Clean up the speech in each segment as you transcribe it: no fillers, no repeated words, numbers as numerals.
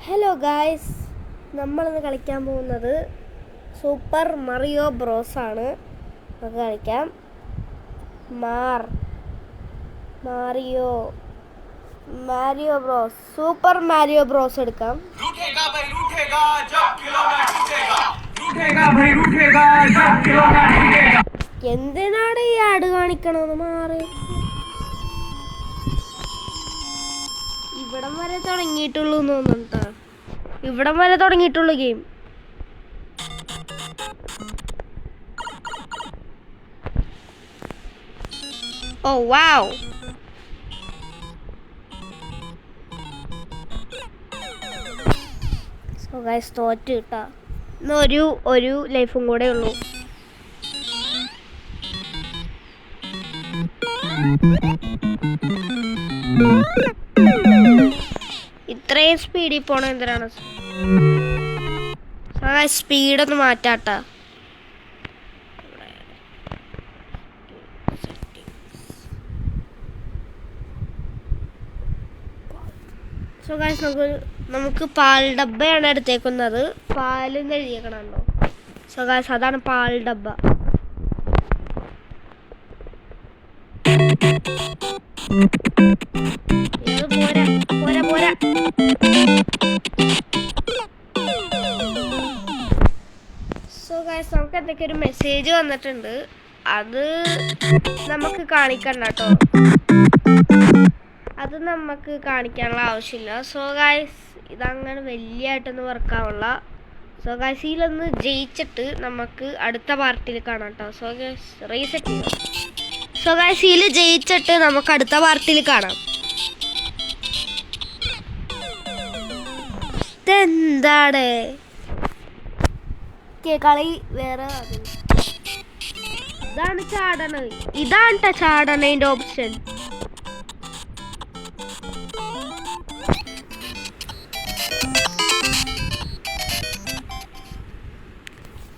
Hello guys, നമ്മളിന്ന് കളിക്കാൻ പോകുന്നത് സൂപ്പർ മറിയോ ബ്രോസ് ആണ്. നമുക്ക് കളിക്കാം. Mario Bros, super Mario Bros എടുക്കാം. എന്തിനാണ് ഈ ആട് കാണിക്കണമെന്ന് മാറി. ഇവിടം വരെ തുടങ്ങിയിട്ടുള്ളൂ തോന്നുന്നുട്ടോ. ഇവിടം വരെ തുടങ്ങിയിട്ടുള്ളൂ ഗെയിം. ഓ വാവ്, സോ ഗൈസ് തോറ്റ് കിട്ടാ. ഇന്ന് ഒരു ലൈഫും കൂടെ ഉള്ളൂ. ഇത്രയും സ്പീഡിൽ പോണ എന്തിനാണ്? സ്പീഡൊന്ന് മാറ്റാട്ടാ. സോ ഗൈസ് നമുക്ക് പാൽ ഡബ്ബയാണ് എടുത്തേക്കുന്നത്. പാലെന്ന് എഴുതിയേക്കണോ? സോ ഗൈസ് അതാണ് പാൽ ഡബ്ബ. പോരാ. സോ ഗൈസ് നമുക്ക് എന്തൊക്കെ ഒരു മെസ്സേജ് വന്നിട്ടുണ്ട്. അത് നമുക്ക് കാണിക്കണ്ട കേട്ടോ. അത് നമുക്ക് കാണിക്കാനുള്ള ആവശ്യമില്ല. സോ ഗൈസ് ഇതങ്ങനെ വലിയായിട്ടൊന്നും വർക്കാവുള്ള. സോ ഗൈസ് ഇതിലൊന്ന് ജയിച്ചിട്ട് നമുക്ക് അടുത്ത പാർട്ടിയിൽ കാണാം കേട്ടോ. സോ ഗൈസ് റീസെറ്റ് ചെയ്യാം. സോ ഗൈസ് ഇതിൽ ജയിച്ചിട്ട് നമുക്ക് അടുത്ത പാർട്ടിയിൽ കാണാം. ഇതെന്താണ് കളി? വേറെ ഇതാണ് ചാടണതിന്റെ ഓപ്ഷൻ.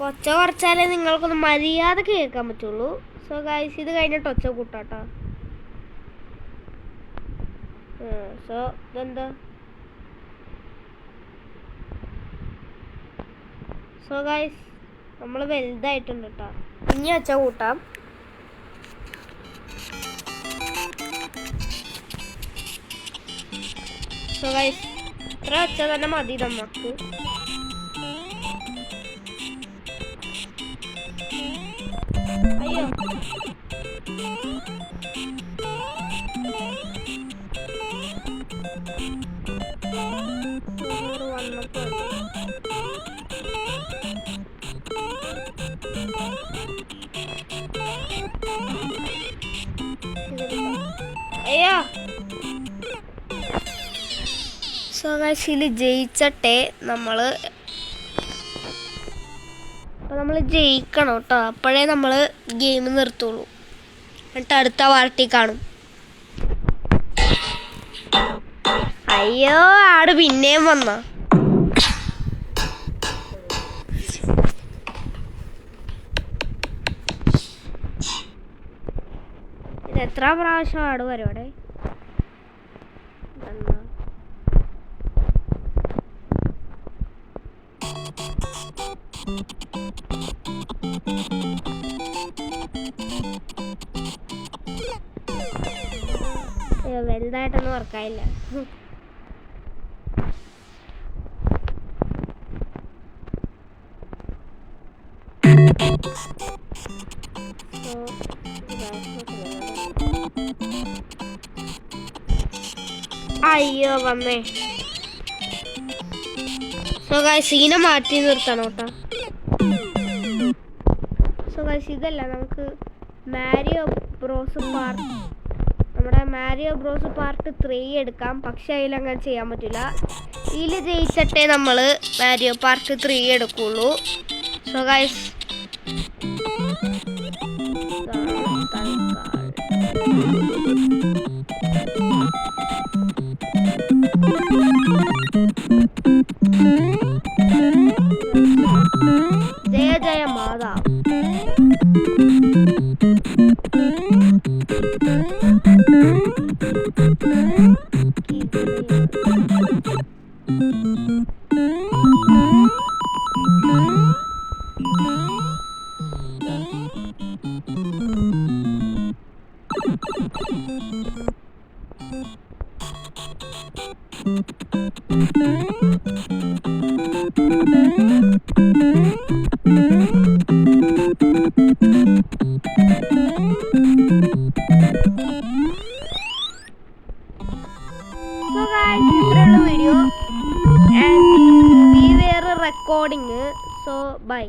ഒച്ച കുറച്ചാലേ നിങ്ങൾക്കൊന്ന് മര്യാദ കേൾക്കാൻ പറ്റുള്ളൂ. സോ ഗൈസ് ഇത് കഴിഞ്ഞിട്ട് ഒച്ച കൂട്ടാട്ടോ. സോ ഇതെന്താ? സോ ഗൈസ് നമ്മൾ വലുതായിട്ടുണ്ട് കേട്ടോ. ഇനി ഒച്ച കൂട്ടാം. സോ ഗൈസ് ഇത്ര ഒച്ച തന്നെ മതി നമുക്ക്. അയ്യോ വന്നപ്പോ അയ്യോ. സോ ഗൈസ് ഇതിൽ ജയിച്ചട്ടെ. നമ്മൾ ജയിക്കണം കേട്ടോ. അപ്പോഴേ നമ്മൾ ഗെയിം നിർത്തുള്ളൂ. എന്നിട്ട് അടുത്ത പാർട്ടി കാണും. അയ്യോ ആട് പിന്നെയും വന്ന. എത്ര പ്രാവശ്യം ആട് വരും അവിടെ? വലുതായിട്ടൊന്നും വർക്കായില്ല. അയ്യോ വന്നേ. സോ ഗൈസ് സീനെ മാറ്റി നിർത്തണം കേട്ടോ. സോ ഗൈസ് ഇതല്ല, നമുക്ക് മാരിയോ ബ്രോസ് പാർട്ട് 3 എടുക്കാം. പക്ഷെ അതിലങ്ങനെ ചെയ്യാൻ പറ്റില്ല. ഇതിൽ ജയിച്ചിട്ടേ നമ്മൾ മാരിയോ പാർട്ട് 3 എടുക്കുള്ളൂ. സോ ഗൈസ് ജയ മാതാ. So guys, ഇത്രയുള്ള video and we were recording, so bye.